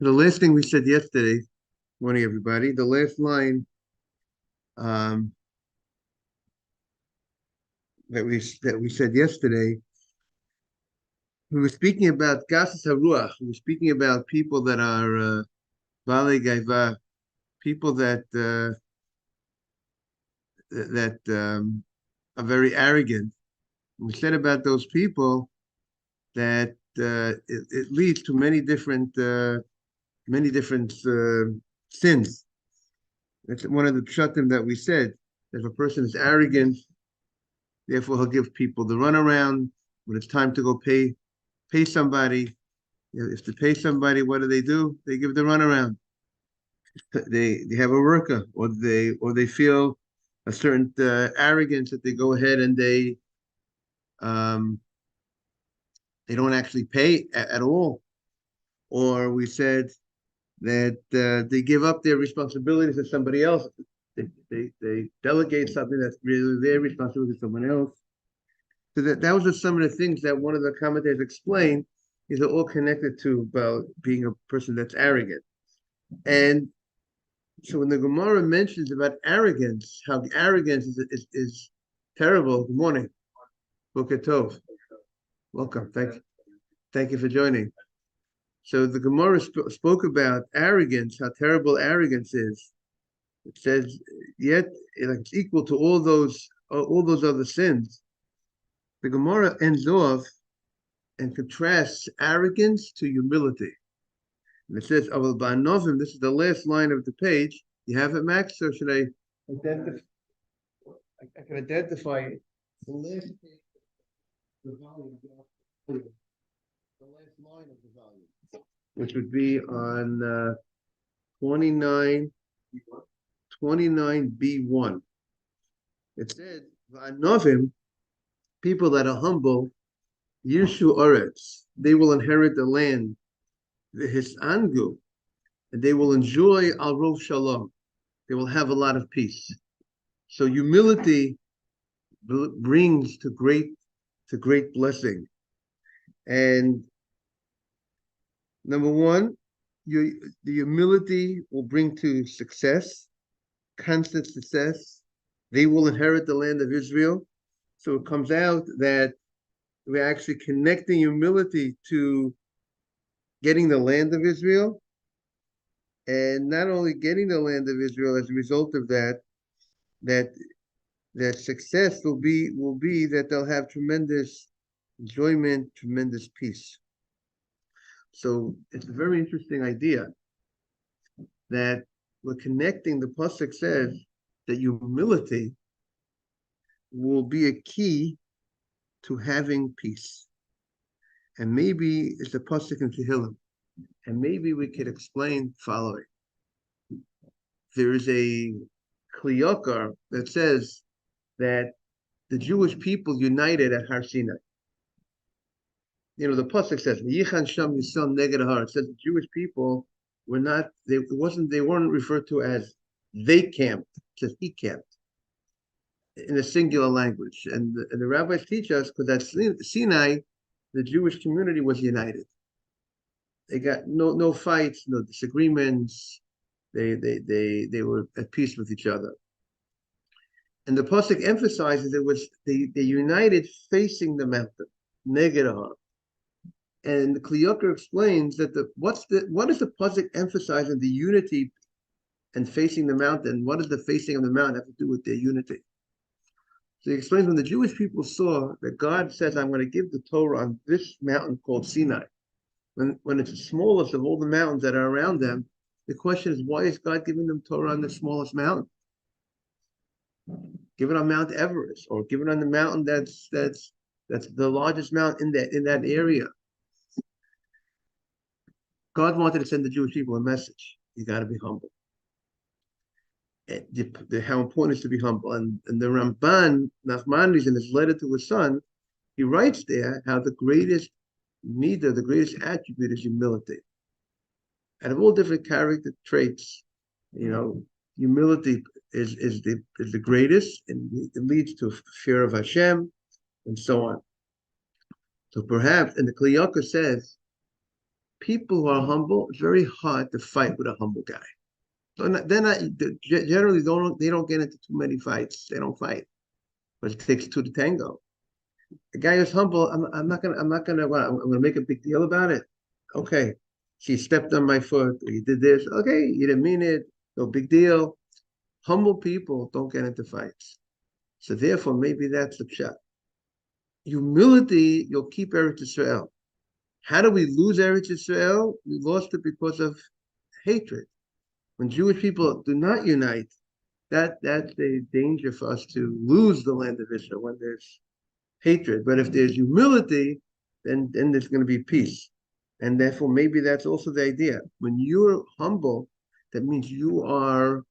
The last thing we said yesterday, morning everybody, the last line um, that we said yesterday, we were speaking about gasas haruach. We were speaking about people that are baalei gaiva, people that are very arrogant. We said about those people that it leads to many different sins. That's one of the pshatim that we said. If a person is arrogant, therefore he'll give people the runaround when it's time to go pay somebody. If to pay somebody, what do? They give the runaround. They have a worker, or they feel a certain arrogance that they go ahead and um, they don't actually pay at all. Or we said that they give up their responsibilities to somebody else. They delegate something that's really their responsibility to someone else. So that was just some of the things that one of the commentators explained. These are all connected to about being a person that's arrogant. And so when the Gemara mentions about arrogance, how arrogance is terrible. Good morning. Boker Tov. Welcome. Thank you for joining. So the Gemara spoke about arrogance, how terrible arrogance is. It says, yet it's equal to all those other sins. The Gemara ends off and contrasts arrogance to humility. And it says, "Aval ba'anovim." This is the last line of the page. You have it, Max, or should I identify? I can identify it. The last page, the volume, the last line of the volume, which would be on 29B1. It said, "Va'anovim," people that are humble, Yishu Oretz, they will inherit the land, the Hisangu, and they will enjoy Al Rov Shalom. They will have a lot of peace. So humility brings to great blessing. And number one, the humility will bring to success, constant success. They will inherit the land of Israel. So it comes out that we're actually connecting humility to getting the land of Israel, and not only getting the land of Israel as a result of that, that success will be that they'll have tremendous enjoyment, tremendous peace. So it's a very interesting idea that we're connecting. The pasuk says that humility will be a key to having peace. And maybe it's the pasuk in Tehillim. And maybe we could explain following. There is a kliyokar that says that the Jewish people united at Har Sinai. The pasuk says, "Yichan sham yisam neged har." It says the Jewish people were not. They weren't referred to as they camped. It says he camped in a singular language. And the rabbis teach us because at Sinai, the Jewish community was united. They got no fights, no disagreements. They were at peace with each other. And the pasuk emphasizes they united facing the mountain, neged har. And the Kliyokar explains that what is the pasuk emphasizing the unity and facing the mountain? What does the facing of the mountain have to do with their unity? So he explains when the Jewish people saw that God says, "I'm going to give the Torah on this mountain called Sinai." When it's the smallest of all the mountains that are around them, the question is, why is God giving them Torah on the smallest mountain? Give it on Mount Everest, or give it on the mountain that's the largest mountain in that area. God wanted to send the Jewish people a message. You got to be humble. How important it is to be humble. And the Ramban, Nachmanides, in his letter to his son, he writes there how the greatest midah, the greatest attribute is humility. Out of all different character traits, humility is the greatest, and it leads to fear of Hashem, and so on. So perhaps, and the Kliyaka says people who are humble, it's very hard to fight with a humble guy. Generally they don't get into too many fights. They don't fight, but it takes two to tango. The guy who's humble, I'm gonna make a big deal about it. Okay, she stepped on my foot, or you did this. Okay, you didn't mean it. No big deal. Humble people don't get into fights. So therefore, maybe that's the shot. Humility, you'll keep Eretz Israel. How do we lose Eretz Israel? We lost it because of hatred. When Jewish people do not unite, that's a danger for us to lose the land of Israel when there's hatred. But if there's humility, then there's going to be peace. And therefore, maybe that's also the idea. When you're humble, that means you are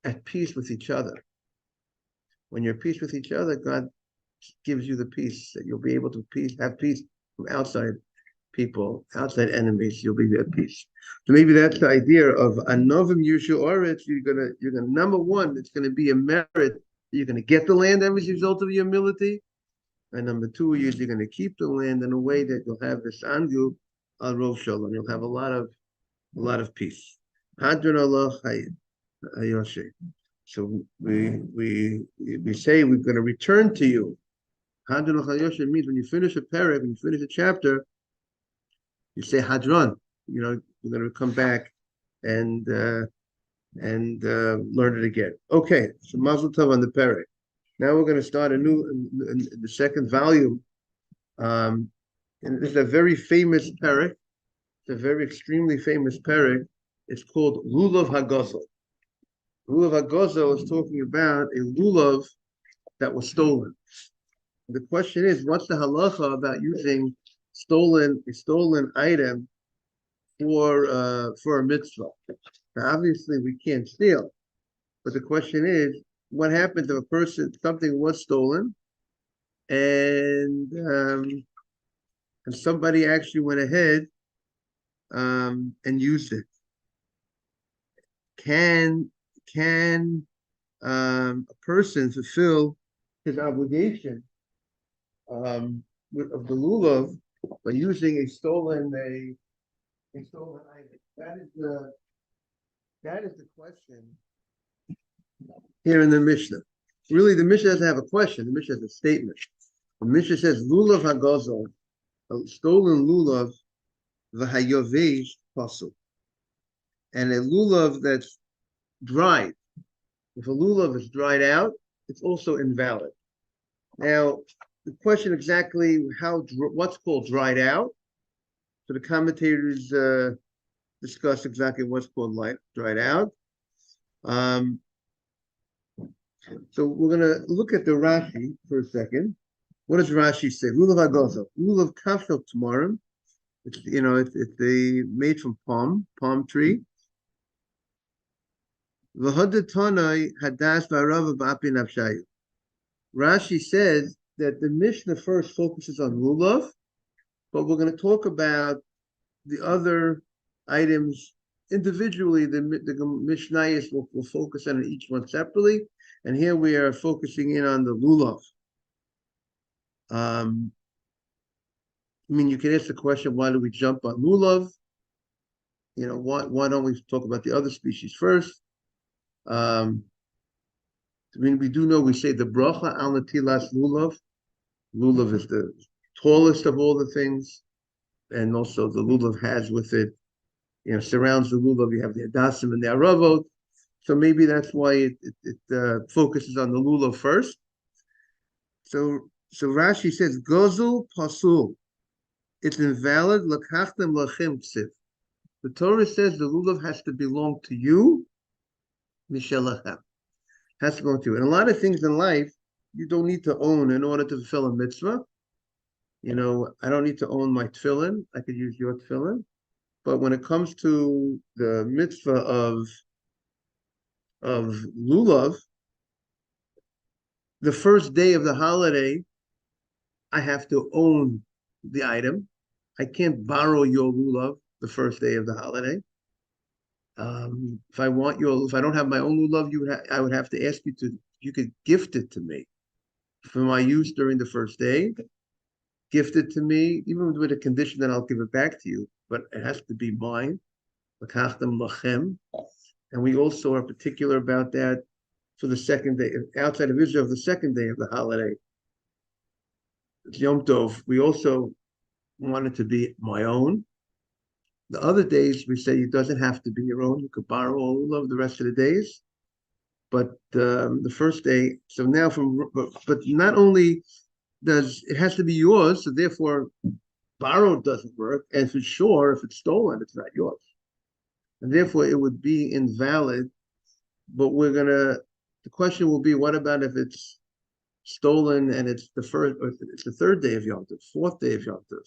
at peace with each other. When you're at peace with each other, God gives you the peace that you'll be able to have peace from outside people, outside enemies. You'll be at peace. So maybe that's the idea of anovim yushu oretz. You're gonna number one. It's going to be a merit. You're going to get the land as a result of your humility. And number two is you're going to keep the land in a way that you'll have this angu al rov shalom. You'll have a lot of peace. Hadron Allah hayoshe. So we say we're going to return to you. Hadron Allah hayoshe means when you finish a parak, when you finish a chapter, you say hadron. You know, we're going to come back and learn it again. Okay, so Mazel Tov on the parak. Now we're going to start the second volume. And this is a very famous parak. It's a very extremely famous parak. It's called Lulav Hagazal. Lulav Hagazal is talking about a lulav that was stolen. The question is, what's the halacha about using a stolen item for a mitzvah? Now, obviously, we can't steal, but the question is, what happens if something was stolen, and somebody actually went ahead and used it? Can a person fulfill his obligation of the lulav by using a stolen item? That is the question here in the Mishnah. Really, the Mishnah doesn't have a question. The Mishnah has a statement. The Mishnah says, Lulav hagazal, a stolen lulav, v'hayovesh pasul. And a lulav that's dried. If a lulav is dried out, it's also invalid. Now, the question exactly what's called dried out. So the commentators discuss exactly what's called dried out. So we're going to look at the Rashi for a second. What does Rashi say? Lulav hagazal, lulav kafel tamarim. It's made from palm tree. V'hadatana hadas v'arava b'api nafshayu. Rashi says that the Mishnah first focuses on lulav, but we're going to talk about the other items individually. The Mishnayos will focus on each one separately, and here we are focusing in on the lulav. I mean, you can ask the question, why do we jump on lulav? You know, why don't we talk about the other species first? I mean, we do know we say the bracha al natilas lulav. Lulav is the tallest of all the things, and also the lulav has with it, surrounds the lulav. You have the adasim and the aravot. So maybe that's why it focuses on the lulav first. So Rashi says, Gozul pasul. It's invalid. Lakachtem lachem ksiv. The Torah says the lulav has to belong to you. Mishalachem. Has to belong to you. And a lot of things in life you don't need to own in order to fulfill a mitzvah. I don't need to own my tefillin. I could use your tefillin. But when it comes to the mitzvah of lulav, the first day of the holiday, I have to own the item. I can't borrow your lulav the first day of the holiday. If I don't have my own lulav, I would have to ask you could gift it to me for my use during the first day. Gift it to me, even with a condition that I'll give it back to you but it has to be mine. L'kachtem lachem. And we also are particular about that for the second day, outside of Israel, the second day of the holiday. It's Yom Tov. We also want it to be my own. The other days, we say it doesn't have to be your own. You could borrow all of the rest of the days. But the first day, so now but not only does it has to be yours, so therefore borrowed doesn't work. And for sure, if it's stolen, it's not yours. And therefore it would be invalid. But the question will be, what about if it's stolen and it's the first, or it's the third day of Yom Tov, fourth day of Yom Tov?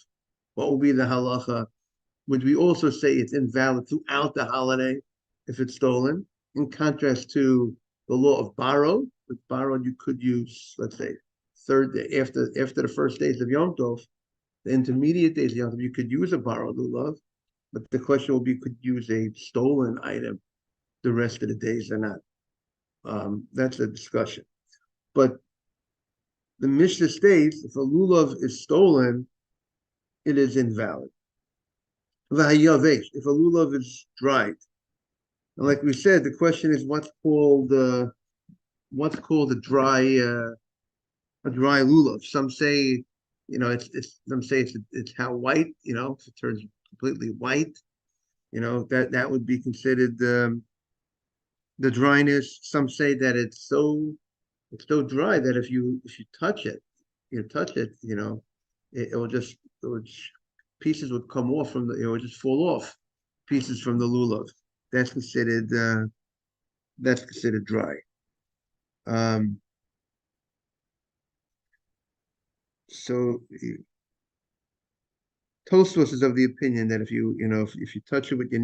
What will be the halacha? Would we also say it's invalid throughout the holiday if it's stolen? In contrast to the law of borrowed, with borrowed you could use, let's say, third day after the first days of Yom Tov, the intermediate days of Yom Tov, you could use a borrowed lulav, but the question will be, could you use a stolen item the rest of the days or not? That's a discussion. But the Mishnah states if a lulav is stolen, it is invalid. If a lulav is dried, and like we said, the question is what's called a dry lulav. Some say, some say it's how white, if it turns completely white, that would be considered the dryness. Some say that it's so dry that if you touch it, it will just pieces would come off it would just fall off, pieces from the lulav. That's considered dry. So Tosfos is of the opinion that if you touch it with your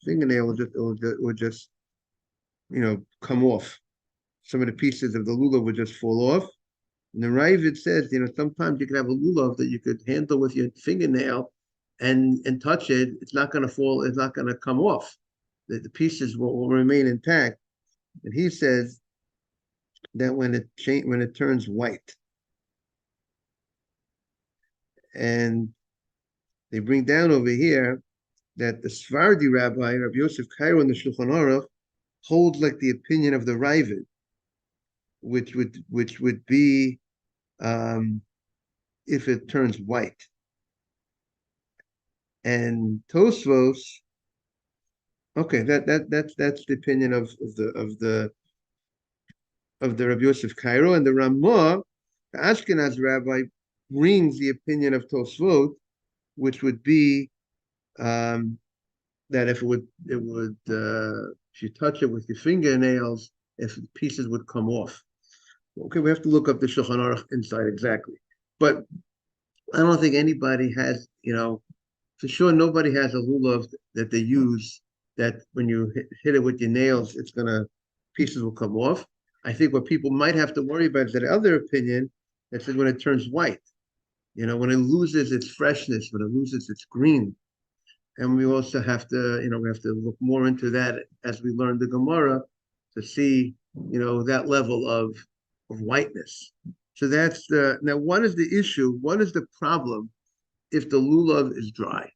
fingernail, it will just come off. Some of the pieces of the lulav would just fall off. And the Ravid says, sometimes you could have a lulav that you could handle with your fingernail and touch it. It's not going to fall. It's not going to come off. The pieces will remain intact. And he says that when it turns white, and they bring down over here that the Sephardi rabbi, Rabbi Yosef Cairo in the Shulchan Aruch, holds like the opinion of the Ravid, which would be if it turns white. And Tosfos, okay, that's the opinion of the Rabbi Yosef Cairo, and the Ramah, the Ashkenaz rabbi, brings the opinion of Tosfot, which would be that if if you touch it with your fingernails, if pieces would come off. Okay, we have to look up the Shulchan Aruch inside exactly, but I don't think anybody has, for sure nobody has a lulav that they use that when you hit it with your nails, pieces will come off. I think what people might have to worry about is that other opinion that says when it turns white, when it loses its freshness, when it loses its green. And we also have to, we have to look more into that as we learn the Gemara to see, that level of whiteness. So that's now what is the issue? What is the problem if the lulav is dry?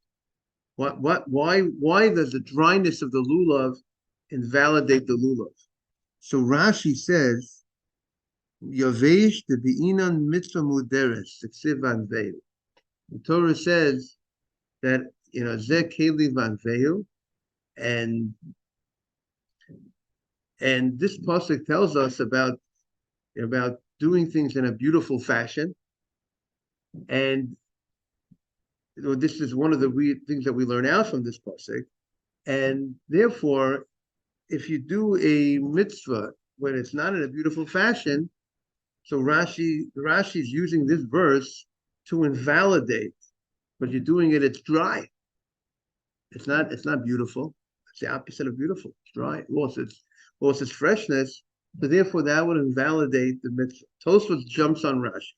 Why does the dryness of the lulav invalidate the lulav? So Rashi says, Yavesh de bi'inan mitzvah muderes, seksivan veil. The Torah says that, zeh keli van veil, and this pasuk tells us about doing things in a beautiful fashion, and this is one of the weird things that we learn out from this pasuk, and therefore, if you do a mitzvah when it's not in a beautiful fashion, so Rashi is using this verse to invalidate, but you're doing it, it's dry. It's not beautiful. It's the opposite of beautiful. It's dry. It lost its freshness. So therefore, that would invalidate the mitzvah. Tosfos jumps on Rashi.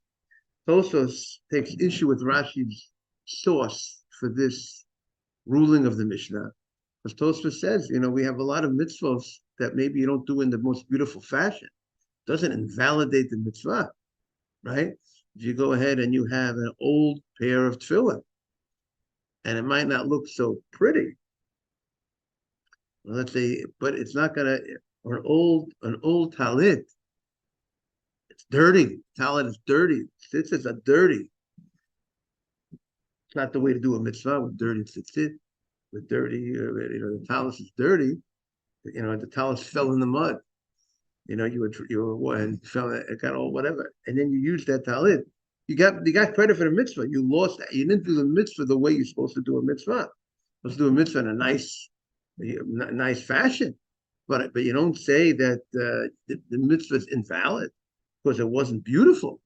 Tosfos takes issue with Rashi's source for this ruling of the Mishnah. Because Tosfos says, we have a lot of mitzvahs that maybe you don't do in the most beautiful fashion. It doesn't invalidate the mitzvah, right? If you go ahead and you have an old pair of tefillin, and it might not look so pretty. Well, let's say, but it's not gonna. Or an old talit, it's dirty. Talit is dirty. Tzitzits are dirty. It's not the way to do a mitzvah with dirty tzitzit, with dirty. The talis is dirty. The talis fell in the mud. You were and fell, it got all whatever, and then you use that talit. You got credit for the mitzvah. You lost that. You didn't do the mitzvah the way you're supposed to do a mitzvah. Supposed to do a mitzvah in a nice fashion, but you don't say that the mitzvah is invalid because it wasn't beautiful.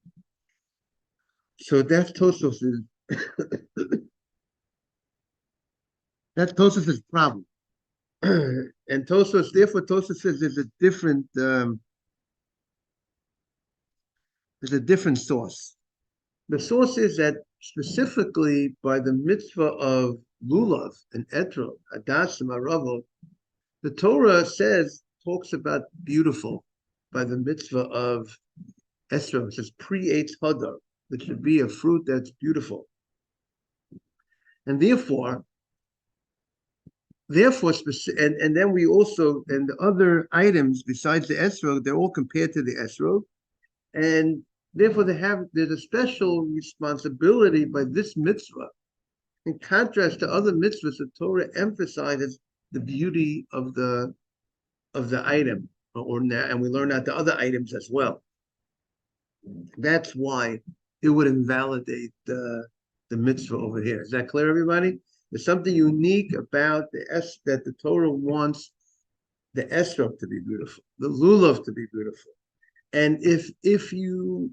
So that's Tosos's that's Tosos's problem. And Tosos says there's a different source. The source is that specifically by the mitzvah of lulav and etrog, hadasim, aravel, the Torah talks about beautiful by the mitzvah of etrog. It says pre-eitz hadar, that should be a fruit that's beautiful, and therefore, and then we also, and the other items besides the esrog, they're all compared to the esrog, and therefore there's a special responsibility by this mitzvah. In contrast to other mitzvahs, the Torah emphasizes the beauty of the item, and we learn out the other items as well. That's why it would invalidate the mitzvah over here. Is that clear, everybody? There's something unique about that the Torah wants the esrog to be beautiful, the lulav to be beautiful, and if you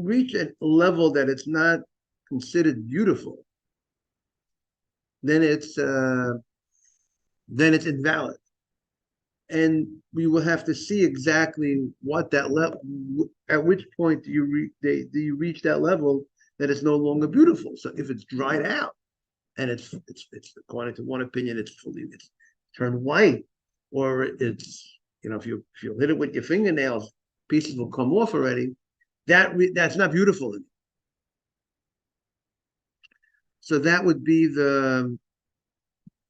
reach a level that it's not considered beautiful, then it's invalid, and we will have to see exactly what that level. At which point do you reach that level that it's no longer beautiful? So if it's dried out, and it's according to one opinion, it's turned white, or it's if you hit it with your fingernails, pieces will come off already. That's not beautiful. So that would be the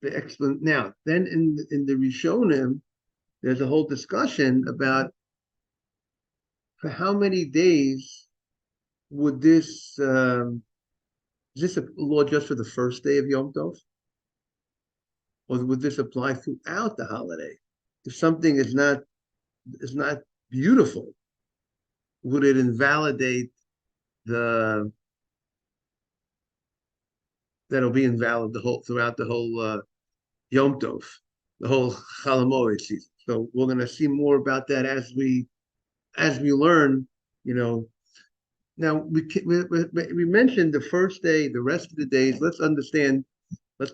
explanation. Now, then in the Rishonim, there's a whole discussion about for how many days would this. Is this a law just for the first day of Yom Tov? Or would this apply throughout the holiday? If something is not beautiful, would it invalidate that'll be invalid throughout the whole Yom Tov, the whole Chol Hamoed season? So we're going to see more about that as we learn, Now, we mentioned the first day, the rest of the days. Let's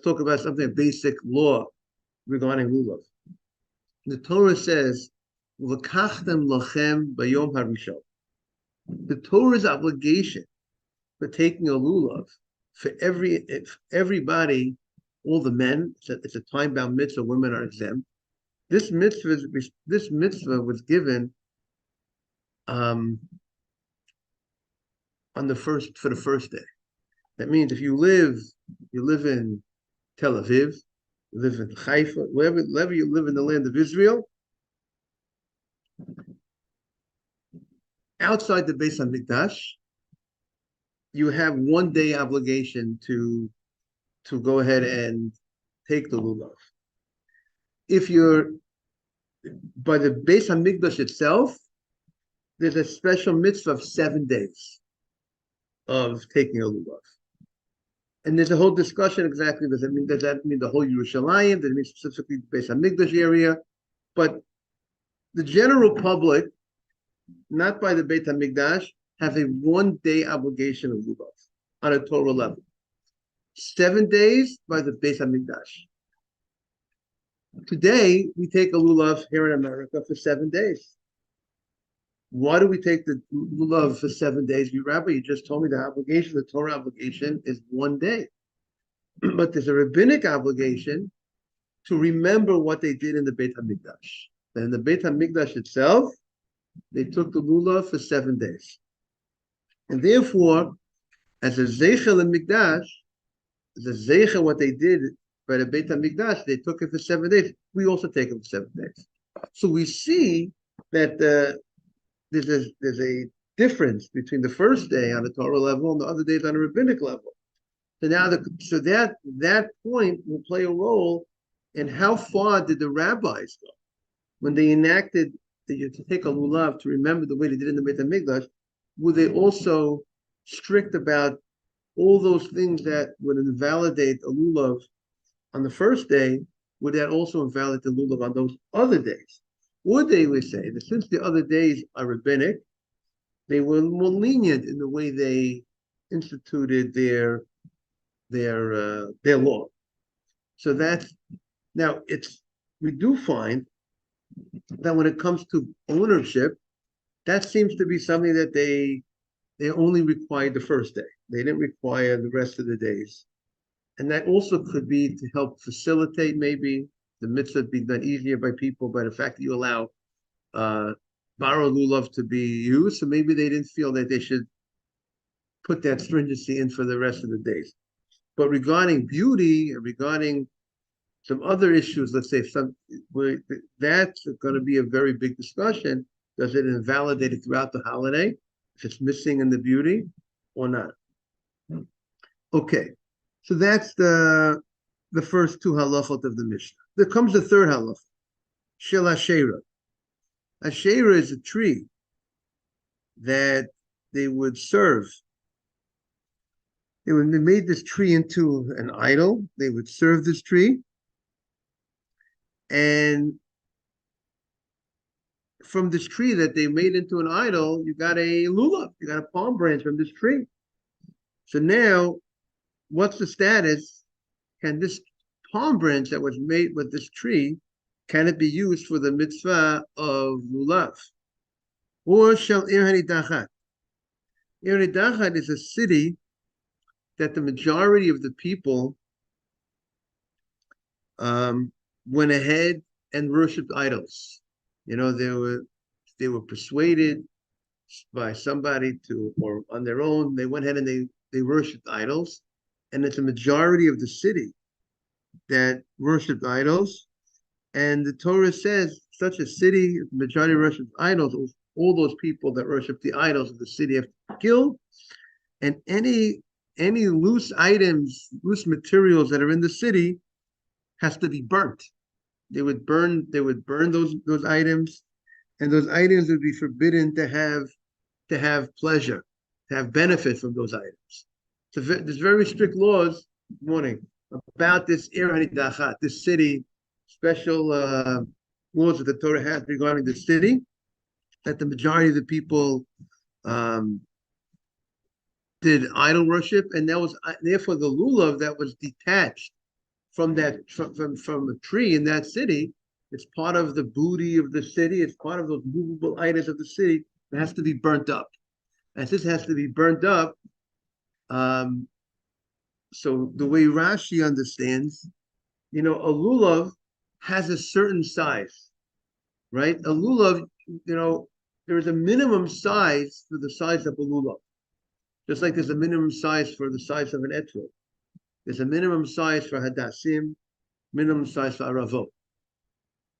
talk about something, basic law regarding lulav. The Torah says, "V'kachtem lochem bayom harishon." The Torah's obligation for taking a lulav for everybody, all the men. It's a time-bound mitzvah. Women are exempt. This mitzvah was given for the first day. That means if you live in Tel Aviv, you live in Haifa, wherever you live in the land of Israel, outside the Beis Hamikdash, you have 1 day obligation to go ahead and take the lulav. If you're by the Beis Hamikdash itself, there's a special mitzvah of 7 days of taking a lulav. And there's a whole discussion exactly, does that mean the whole Yerushalayim? Does it mean specifically the Beis Hamikdash area? But the general public, not by the Beit HaMikdash, have a 1 day obligation of lulav on a Torah level. 7 days by the Beit HaMikdash. Today, we take a lulav here in America for 7 days. Why do we take the lulav for 7 days? Rabbi, you just told me the Torah obligation is 1 day. But there's a rabbinic obligation to remember what they did in the Beit HaMikdash. And in the Beit HaMikdash itself, they took the lulav for 7 days. And therefore, as a Zeichel and Mikdash, the zeicha, what they did by the Beit HaMikdash, they took it for 7 days. We also take it for 7 days. So we see that there's a difference between the first day on the Torah level and the other days on the rabbinic level. So now, that point will play a role in how far did the rabbis go when they enacted that you to take a lulav to remember the way they did in the Beit HaMikdash. Were they also strict about all those things that would invalidate a lulav on the first day? Would that also invalidate the lulav on those other days? Or they would say that since the other days are rabbinic, they were more lenient in the way they instituted their law. So that's now we do find that when it comes to ownership, that seems to be something that they only required the first day. They didn't require the rest of the days. And that also could be to help facilitate maybe the mitzvah being done easier by people by the fact that you allow borrowed lulav to be used. So maybe they didn't feel that they should put that stringency in for the rest of the days. But regarding beauty and regarding some other issues, let's say that's going to be a very big discussion. Does it invalidate it throughout the holiday if it's missing in the beauty or not? Okay, so that's the first two halachot of the Mishnah. There comes the third halachah, shel Asherah. Asherah is a tree that they would serve. They made this tree into an idol. They would serve this tree. And from this tree that they made into an idol, you got a lulav, you got a palm branch from this tree. So now, what's the status? Can this palm branch that was made with this tree, can it be used for the mitzvah of lulav? Or shall Ir Hanidachat? Ir Hanidachat is a city that the majority of the people went ahead and worshipped idols. You know, they were persuaded by somebody or on their own, they went ahead and they worshipped idols. And it's a majority of the city that worshipped idols. And the Torah says such a city, the majority worshipped idols, all those people that worship the idols of the city have to be killed. And any loose items, loose materials that are in the city has to be burnt. They would burn those items, and those items would be forbidden to have pleasure, to have benefit from those items. So there's very strict laws, about this Ir Hanidachat, this city, special laws that the Torah has regarding the city, that the majority of the people did idol worship, and that was therefore the lulav that was detached from a tree in that city. It's part of the booty of the city. It's part of those movable items of the city. It has to be burnt up. And this has to be burnt up. So the way Rashi understands, a lulav has a certain size, right? A lulav, there is a minimum size for the size of a lulav. Just like there's a minimum size for the size of an etrog. There's a minimum size for hadassim, minimum size for aravot.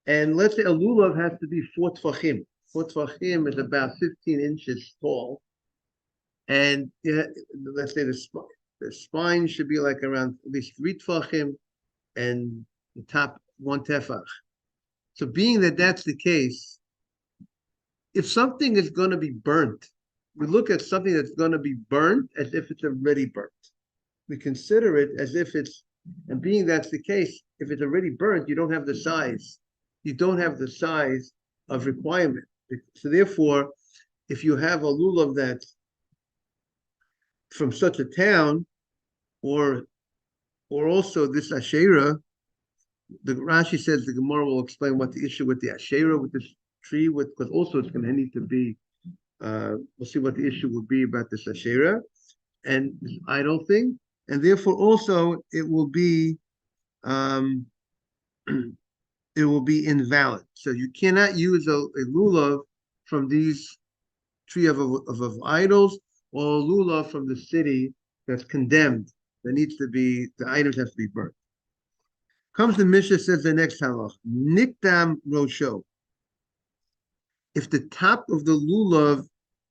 And let's say a lulav has to be 4 tfachim. 4 tfachim is about 15 inches tall. And let's say the spine should be like around at least 3 tfachim and the top 1 tefach. So being that that's the case, if something is going to be burnt, we look at something that's going to be burnt as if it's already burnt. We consider it as if and being that's the case, if it's already burnt, you don't have the size. You don't have the size of requirement. So therefore, if you have a lulav that's from such a town, or also this Asherah, the Rashi says the Gemara will explain what the issue with the Asherah, with this tree, because also it's going to need to be, we'll see what the issue will be about this Asherah and this idol thing. And therefore also it will be invalid. So you cannot use a lulav from these tree of idols, or a lulav from the city that's condemned the items have to be burnt. Comes the Mishnah, says the next halach, Nikdam Rosho. If the top of the lulav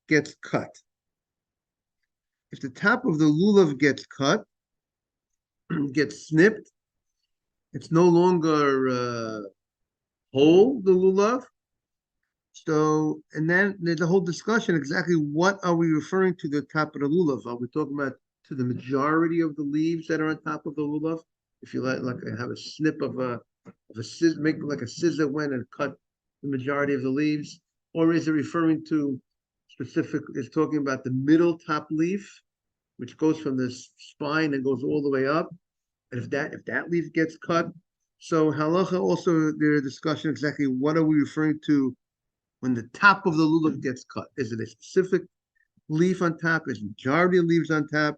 gets cut, if the top of the lulav gets cut, gets snipped, it's no longer whole, the lulav. So, and then there's a whole discussion exactly what are we referring to the top of the lulav? Are we talking about to the majority of the leaves that are on top of the lulav? If you like have a snip of a scissor, make like a scissor went and cut the majority of the leaves, or is it referring to specific? Is talking about the middle top leaf, which goes from the spine and goes all the way up, and if that leaf gets cut, so halacha also there's a discussion exactly what are we referring to when the top of the lulav gets cut? Is it a specific leaf on top? Is majority of leaves on top?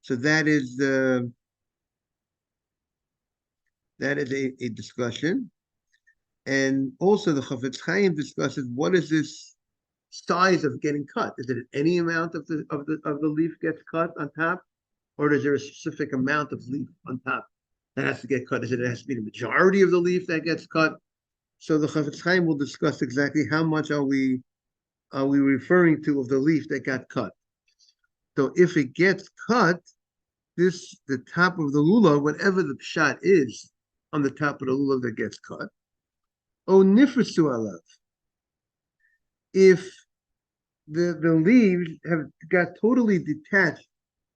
So that is a discussion, and also the Chafetz Chaim discusses what is this size of getting cut? Is it any amount of the leaf gets cut on top, or is there a specific amount of leaf on top that has to get cut? Is it has to be the majority of the leaf that gets cut? So the Chafetz Chaim will discuss exactly how much are we referring to of the leaf that got cut. So if it gets cut, the top of the lulav, whatever the pshat is on the top of the lulav that gets cut, oh nifrisu alav. If the leaves have got totally detached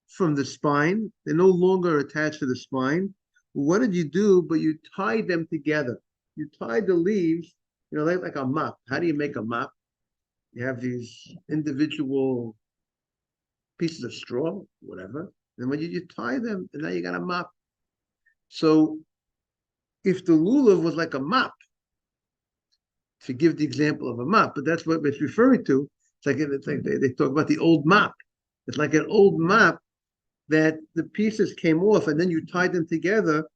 from the spine, they're no longer attached to the spine. What did you do? But you tied them together. You tied the leaves, like a mop. How do you make a mop? You have these individual pieces of straw, whatever. And when you tie them, and now you got a mop. So if the lulav was like a mop, to give the example of a mop, but that's what it's referring to. It's like they talk about the old mop. It's like an old mop that the pieces came off, and then you tied them together.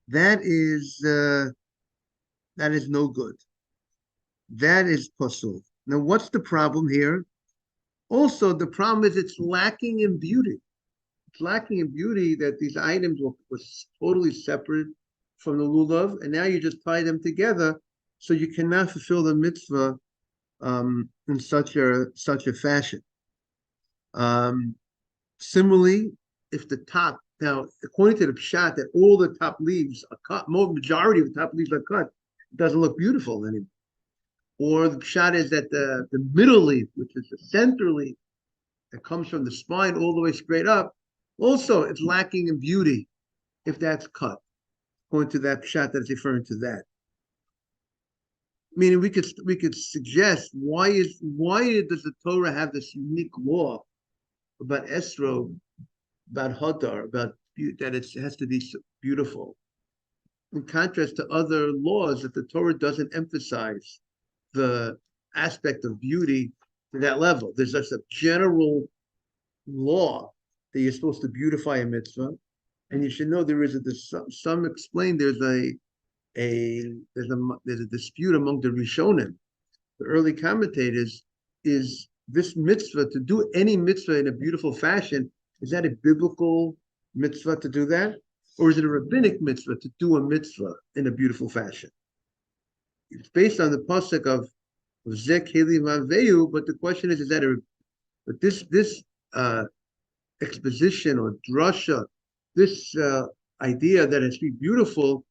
That is no good. That is pasul. Now, what's the problem here? Also, the problem is it's lacking in beauty. It's lacking in beauty that these items were totally separate from the lulav, and now you just tie them together, so you cannot fulfill the mitzvah in such a fashion. Similarly, if the top, now according to the pshat that all the top leaves are cut, majority of the top leaves are cut, it doesn't look beautiful anymore. Or the pshat is that the middle leaf, which is the center leaf that comes from the spine all the way straight up, also it's lacking in beauty if that's cut, according to that pshat that's referring to that. Meaning we could suggest why does the Torah have this unique law about esrog, about hadar, about that it has to be beautiful, in contrast to other laws that the Torah doesn't emphasize the aspect of beauty to that level. There's just a general law that you're supposed to beautify a mitzvah, and you should know there is some explain there's a dispute among the Rishonim, the early commentators, is this mitzvah to do any mitzvah in a beautiful fashion. Is that a biblical mitzvah to do that, or is it a rabbinic mitzvah to do a mitzvah in a beautiful fashion? It's based on the pasuk of Zek Heli Manveu, but the question is that but this exposition or drasha, this idea that it's be beautiful,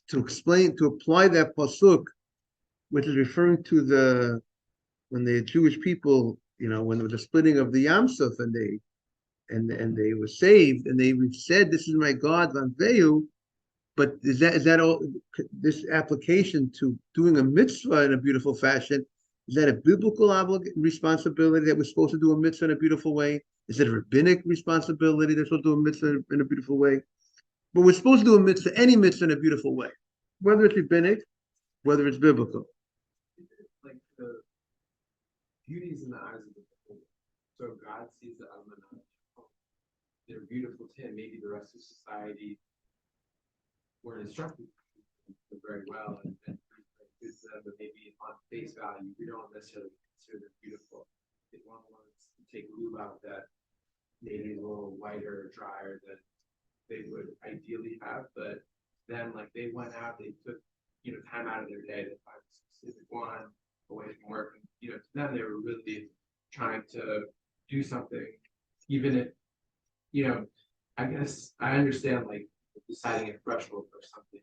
to apply that pasuk, which is referring to when the Jewish people, when there was the splitting of the Yam Suf, and they were saved, and they said, "This is my God, Vanveu." But is that all? This application to doing a mitzvah in a beautiful fashion, is that a biblical responsibility that we're supposed to do a mitzvah in a beautiful way? Is it a rabbinic responsibility that we're supposed to do a mitzvah in a beautiful way? But we're supposed to do a mitzvah, any mitzvah, in a beautiful way, whether it's rabbinic, whether it's biblical. Like the beauty is in the eyes of the beholder. So if God sees the almanach, they're beautiful to him. Maybe the rest of society weren't instructed very well and good to them, but maybe on face value, we don't necessarily consider them beautiful. they want to take lulav that maybe a little whiter, drier than they would ideally have. But then like they went out, they took, time out of their day to find a specific one away from work. And, to them, they were really trying to do something, even if, I guess I understand like deciding a threshold for something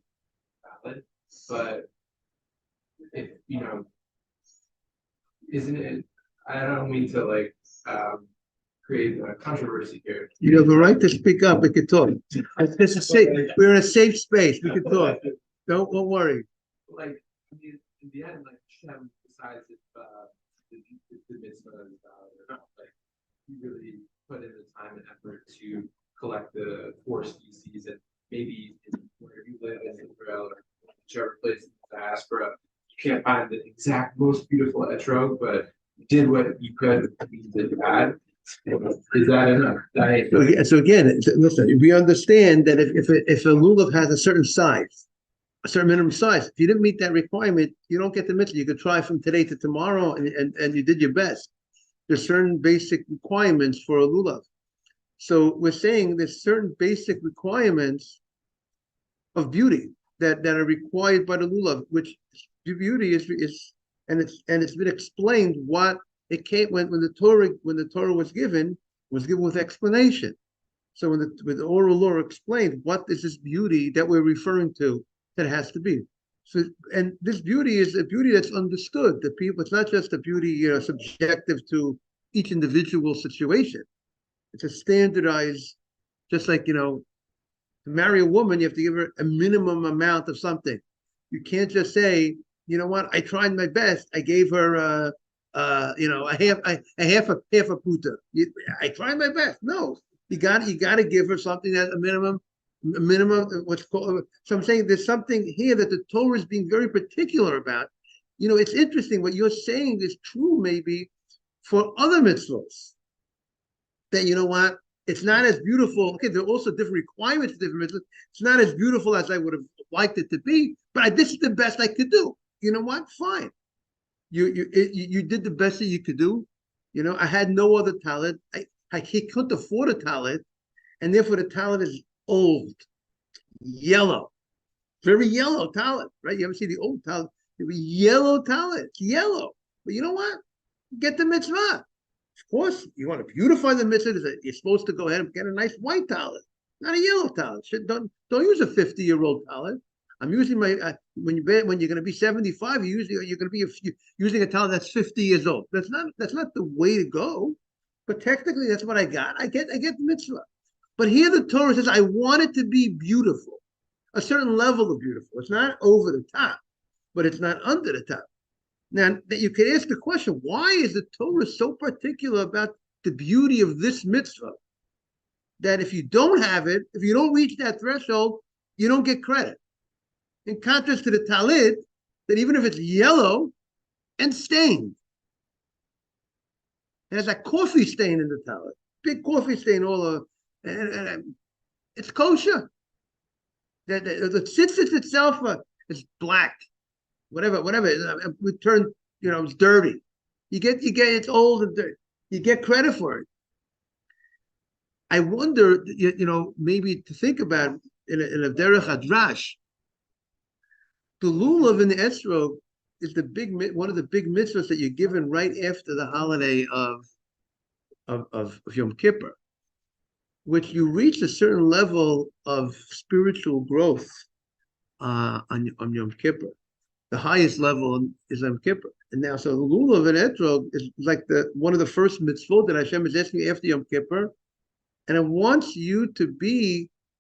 valid, but if, isn't it, I don't mean to like, create a controversy here. You have the right to speak up. We can talk. This is safe. We're in a safe space. We can talk. Don't worry. Like, I mean, in the end, like Shem decides if the mitzvah is valid or not. Like, you really put in the time and effort to collect the 4 species, and maybe where you live in Israel or whichever place in the diaspora, you can't find the exact most beautiful etrog, but you did what you could with the means that you had. Is that enough? So again, listen, we understand that if a lulav has a certain size, a certain minimum size, if you didn't meet that requirement, you don't get the mitzvah. You could try from today to tomorrow, and you did your best. There's certain basic requirements for a lulav. So we're saying there's certain basic requirements of beauty that are required by the lulav, which beauty is and it's been explained what it came when the Torah was given with explanation. So when the oral law explained what is this beauty that we're referring to that has to be. So and this beauty is a beauty that's understood. The people, it's not just a beauty subjective to each individual situation. It's a standardized, just like to marry a woman, you have to give her a minimum amount of something. You can't just say, you know what, I tried my best. I gave her a half a puta. I tried my best. No, you got to give her something that's a minimum what's called. So I'm saying there's something here that the Torah is being very particular about. It's interesting what you're saying is true maybe for other mitzvahs. That what, it's not as beautiful. Okay, there are also different requirements, different mitzvahs. It's not as beautiful as I would have liked it to be, but this is the best I could do. You know what? Fine. You did the best that you could do. I had no other talent. I couldn't afford a talent, and therefore the talent is old, yellow, very yellow talent, right? You ever see the old talent? Yellow talent, it's yellow. But you know what? Get the mitzvah. Of course, you want to beautify the mitzvah. You're supposed to go ahead and get a nice white talent, not a yellow talent. Don't use a 50-year-old talent. I'm using my when you're going to be 75, you're going to be using a talent that's 50 years old. That's not the way to go. But technically, that's what I got. I get the mitzvah. But here the Torah says I want it to be beautiful, a certain level of beautiful. It's not over the top, but it's not under the top. Now, you could ask the question, why is the Torah so particular about the beauty of this mitzvah that if you don't have it, if you don't reach that threshold, you don't get credit? In contrast to the talit, that even if it's yellow and stained, it has a coffee stain in the talit, big coffee stain all over, and it's kosher. The tzitzit itself is black. Whatever, it turned, it's dirty. You get, it's old and dirty. You get credit for it. I wonder, maybe to think about in a derech hadrash, the lulav in the esrog is one of the big mitzvahs that you're given right after the holiday of Yom Kippur, which you reach a certain level of spiritual growth on Yom Kippur. The highest level is Yom Kippur. And now, so the lulav and etrog is like one of the first mitzvot that Hashem is asking after Yom Kippur, and it wants you to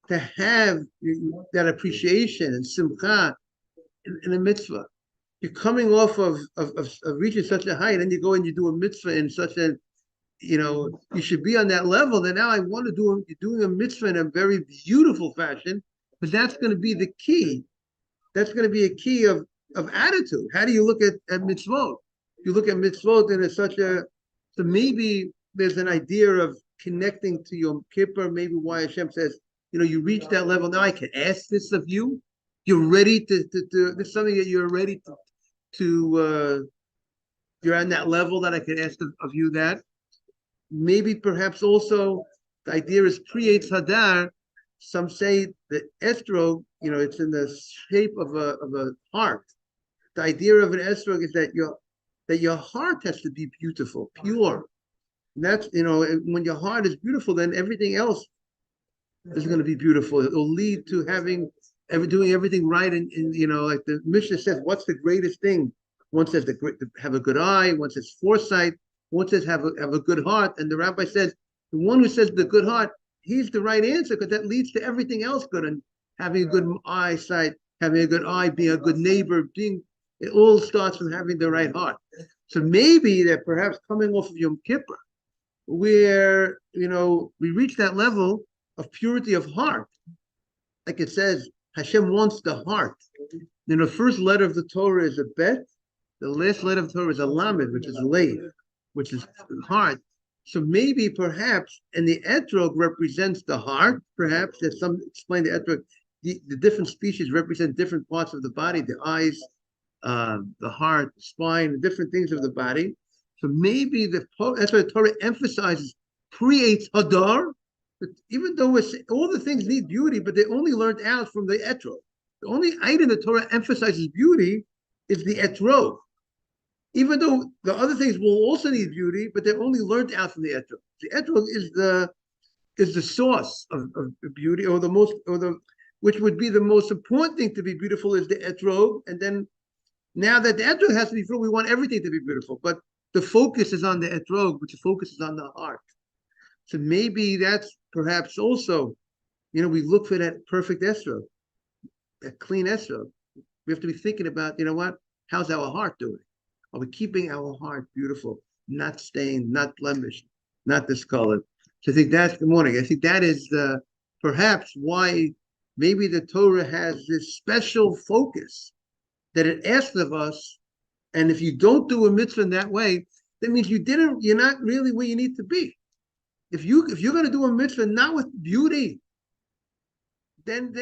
have that appreciation and simcha in a mitzvah. You're coming off of reaching such a height, and you go and you do a mitzvah in such a, you should be on that level. Then now I want to you're doing a mitzvah in a very beautiful fashion, but that's going to be the key. That's going to be a key of attitude. How do you look at mitzvot? You look at mitzvot and it's so maybe there's an idea of connecting to Yom Kippur, maybe why Hashem says, you reach that level. Now I can ask this of you. You're ready to this is something that you're ready to You're on that level that I could ask of you that. Maybe perhaps also the idea is creates hadar. Some say that estrog, it's in the shape of a heart. The idea of an estrog is that your heart has to be beautiful, pure. And that's when your heart is beautiful, then everything else is going to be beautiful. It will lead to doing everything right. And like the Mishnah says, what's the greatest thing? One says to have a good eye. One says foresight. One says have a good heart. And the rabbi says the one who says the good heart, he's the right answer because that leads to everything else good. And having a good eyesight, having a good eye, being a good neighbor, it all starts from having the right heart. So maybe that perhaps coming off of Yom Kippur, where we reach that level of purity of heart, like it says, Hashem wants the heart. The first letter of the Torah is a bet. The last letter of the Torah is a lamed, which is lay, which is heart. So maybe perhaps, and the etrog represents the heart. Perhaps that some explain the etrog. The different species represent different parts of the body, the eyes, the heart, the spine, different things of the body. So maybe that's why the Torah emphasizes creates hadar. But even though all the things need beauty, but they only learned out from the etrog. The only item the Torah emphasizes beauty is the etrog. Even though the other things will also need beauty, but they're only learned out from the etrog. The etrog is the source of beauty, which would be the most important thing to be beautiful is the etrog. And then now that the etrog has to be beautiful, we want everything to be beautiful. But the focus is on the etrog, which focuses on the heart. So maybe that's perhaps also, we look for that perfect estrog, that clean estrog. We have to be thinking about, how's our heart doing? Are we keeping our heart beautiful, not stained, not blemished, not discolored? So I think that's the morning. I think that is perhaps why maybe the Torah has this special focus that it asks of us. And if you don't do a mitzvah in that way, that means you're not really where you need to be. If you're going to do a mitzvah not with beauty, then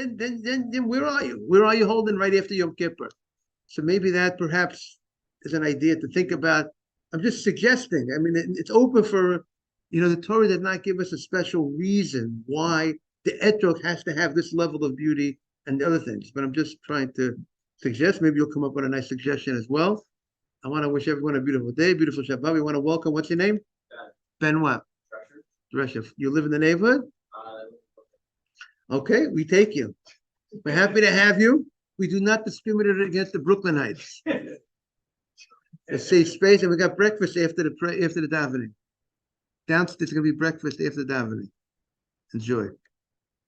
where are you? Where are you holding right after Yom Kippur? So maybe that perhaps is an idea to think about. I'm just suggesting. I mean, it's open for, the Torah did not give us a special reason why the etrog has to have this level of beauty and the other things. But I'm just trying to suggest. Maybe you'll come up with a nice suggestion as well. I want to wish everyone a beautiful day, beautiful Shabbat. We want to welcome, what's your name? Ben what? Drescher. You live in the neighborhood? Okay, we take you. We're happy to have you. We do not discriminate against the Brooklynites. A safe space, and we got breakfast after the davening. Downstairs, going to be breakfast after the davening. Enjoy.